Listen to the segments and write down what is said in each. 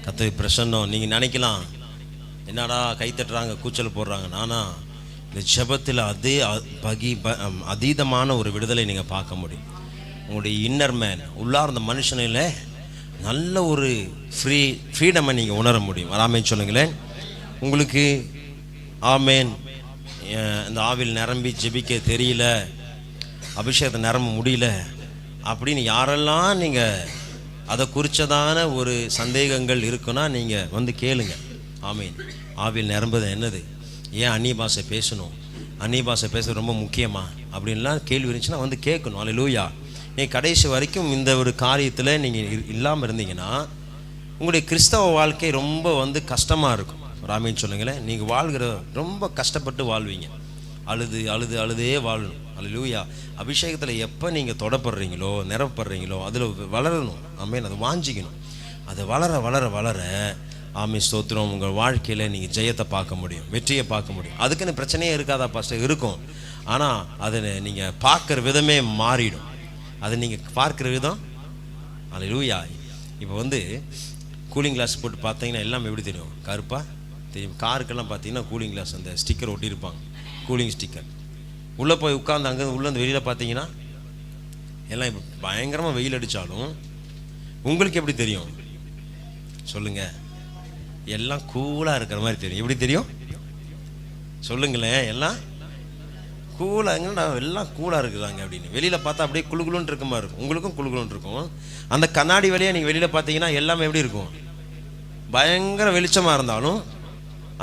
கர்த்தருக்கு பிரசன்னம். நீங்கள் நினைக்கலாம், என்னடா கை தட்டுறாங்க கூச்சல் போடுறாங்க. நானா இந்த ஜெபத்தில் அதீதமான ஒரு விடுதலை நீங்கள் பார்க்க முடியும். உங்களுடைய இன்னர் மேன், உள்ளார்ந்த மனுஷனில் நல்ல ஒரு ஃப்ரீடமை நீங்கள் உணர முடியும். ஆமென் சொல்லுங்களேன். உங்களுக்கு ஆமேன் இந்த ஆவில் நிரம்பி ஜெபிக்க தெரியல, அபிஷேகத்தை நிரம்ப முடியல அப்படின்னு யாரெல்லாம் நீங்கள் அதை குறித்ததான ஒரு சந்தேகங்கள் இருக்குன்னா நீங்கள் வந்து கேளுங்க. ஆமீன். ஆவில் நிரம்புது என்னது, ஏன் அந்நிய பாஷை பேசணும், அந்நிய பாஷை பேச ரொம்ப முக்கியமா அப்படின்லாம் கேள்வி இருந்துச்சுன்னா வந்து கேட்கணும். அல்லேலூயா. நீங்கள் கடைசி வரைக்கும் இந்த ஒரு காரியத்தில் நீங்கள் இல்லாமல் இருந்தீங்கன்னா உங்களுடைய கிறிஸ்தவ வாழ்க்கை ரொம்ப வந்து கஷ்டமாக இருக்கும். ஆமென் சொல்லுங்களேன். நீங்கள் வாழ்கிற ரொம்ப கஷ்டப்பட்டு வாழ்வீங்க. அழுதே வாழணும். அல்லேலூயா. அபிஷேகத்தில் எப்போ நீங்கள் தொடப்படுறீங்களோ நிரப்படுறீங்களோ அதில் வளரணும். ஆமென். அதை வாஞ்சிக்கணும். அது வளர வளர வளர ஆமென் ஸ்தோத்திரம், உங்கள் வாழ்க்கையில் நீங்கள் ஜெயத்தை பார்க்க முடியும், வெற்றியை பார்க்க முடியும். அதுக்குன்னு பிரச்சனையே இருக்காதா பாஸ்டர்? இருக்கும். ஆனால் அதை நீங்கள் பார்க்குற விதமே மாறிடும். அதை நீங்கள் பார்க்குற விதம் அல்லேலூயா. இப்போ வந்து கூலிங் கிளாஸ் போட்டு பார்த்தீங்கன்னா எல்லாம் எப்படி தெரியும்? கருப்பாக தெரியும். காருக்கெல்லாம் பார்த்தீங்கன்னா கூலிங் கிளாஸ் அந்த ஸ்டிக்கர் ஒட்டியிருப்பாங்க, கூலிங் ஸ்டிக்கர். உள்ளே போய் உட்காந்து அங்கே உள்ளே வெளியில் பார்த்தீங்கன்னா எல்லாம் இப்போ பயங்கரமாக வெயில் அடித்தாலும் உங்களுக்கு எப்படி தெரியும் சொல்லுங்கள்? எல்லாம் கூலாக இருக்கிற மாதிரி தெரியும். எப்படி தெரியும் சொல்லுங்களேன்? எல்லாம் கூலாங்கடா, எல்லாம் கூலாக இருக்குதாங்க அப்படின்னு. வெளியில் பார்த்தா அப்படியே குழுகுலுன்னு இருக்க மாதிரி இருக்கும். உங்களுக்கும் குழுகுலுன்னு இருக்கும். அந்த கண்ணாடி வழியாக நீங்கள் வெளியில் பார்த்தீங்கன்னா எல்லாமே எப்படி இருக்கும்? பயங்கர வெளிச்சமாக இருந்தாலும்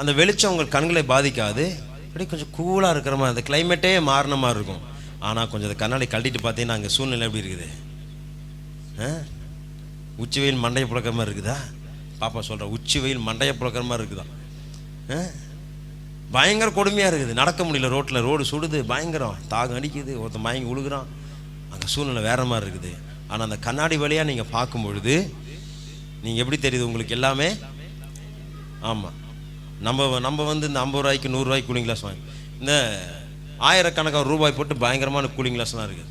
அந்த வெளிச்சம் உங்கள் கண்களை பாதிக்காது. அப்படியே கொஞ்சம் கூலாக இருக்கிற மாதிரி, அந்த கிளைமேட்டே மாறின மாதிரி இருக்கும். ஆனால் கொஞ்சம் அந்த கண்ணாடி கழட்டிட்டு பார்த்தீங்கன்னா அங்கே சூழ்நிலை எப்படி இருக்குது? உச்சி வெயில் மண்டையை புழக்கிற மாதிரி இருக்குதா? பாப்பா சொல்கிற உச்சி வெயில் மண்டையை புழக்கிற மாதிரி இருக்குதா? பயங்கர கொடுமையாக இருக்குது. நடக்க முடியல, ரோட்டில் ரோடு சுடுது, பயங்கரம் தாகம் அடிக்குது, ஒருத்தன் மயங்கி உழுகுறான். அங்கே சூழ்நிலை வேறு மாதிரி இருக்குது. ஆனால் அந்த கண்ணாடி வழியாக நீங்கள் பார்க்கும் பொழுது நீங்கள் எப்படி தெரியுது உங்களுக்கு எல்லாமே? ஆமாம். நம்ம வந்து இந்த 50 ரூபாய்க்கு 100 ரூபாய்க்கு கூலிங் கிளாஸ் வாங்கி இந்த ஆயிரக்கணக்கான ரூபாய் போட்டு பயங்கரமான கூலிங் கிளாஸ்லாம் இருக்குது.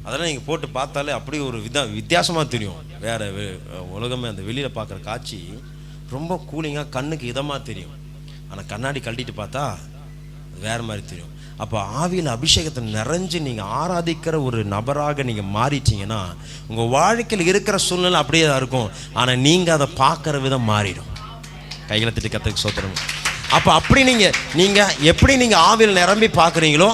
அதெல்லாம் நீங்கள் போட்டு பார்த்தாலே அப்படி ஒரு வித்தியாசமாக தெரியும். வேறு உலகமே அந்த வெளியில் பார்க்குற காட்சி ரொம்ப கூலிங்காக கண்ணுக்கு இதமாக தெரியும். ஆனால் கண்ணாடி கழட்டிட்டு பார்த்தா வேறு மாதிரி தெரியும். அப்போ ஆவியில் அபிஷேகத்தை நிறைஞ்சு நீங்கள் ஆராதிக்கிற ஒரு நபராக நீங்கள் மாறிட்டீங்கன்னா உங்கள் வாழ்க்கையில் இருக்கிற சூழ்நிலை அப்படியே தான் இருக்கும். ஆனால் நீங்கள் அதை பார்க்குற விதம் மாறிடும். கைகளை தட்டி கர்த்தருக்கு ஸ்தோத்திரம். அப்போ அப்படி நீங்கள் எப்படி நீங்கள் ஆவியில் நிரம்பி பார்க்குறீங்களோ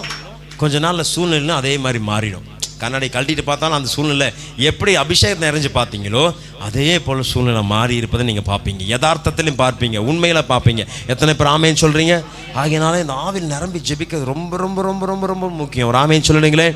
கொஞ்ச நாளில் சூழ்நிலைன்னு அதே மாதிரி மாறிடும். கண்ணாடி கழட்டிட்டு பார்த்தாலும் அந்த சூழ்நிலை எப்படி அபிஷேகத்தை நிறைஞ்சு பார்த்தீங்களோ அதே போல் சூழ்நிலை மாறி இருப்பதை நீங்கள் பார்ப்பீங்க. யதார்த்தத்திலையும் பார்ப்பீங்க, உண்மையில் பார்ப்பீங்க. எத்தனை பேர் ஆமேன்னு சொல்கிறீங்க? ஆகையினால இந்த ஆவியில் நிரம்பி ஜெபிக்கிறது ரொம்ப ரொம்ப ரொம்ப ரொம்ப ரொம்ப முக்கியம். ஒரு ஆமேன்னு சொல்லுங்களே.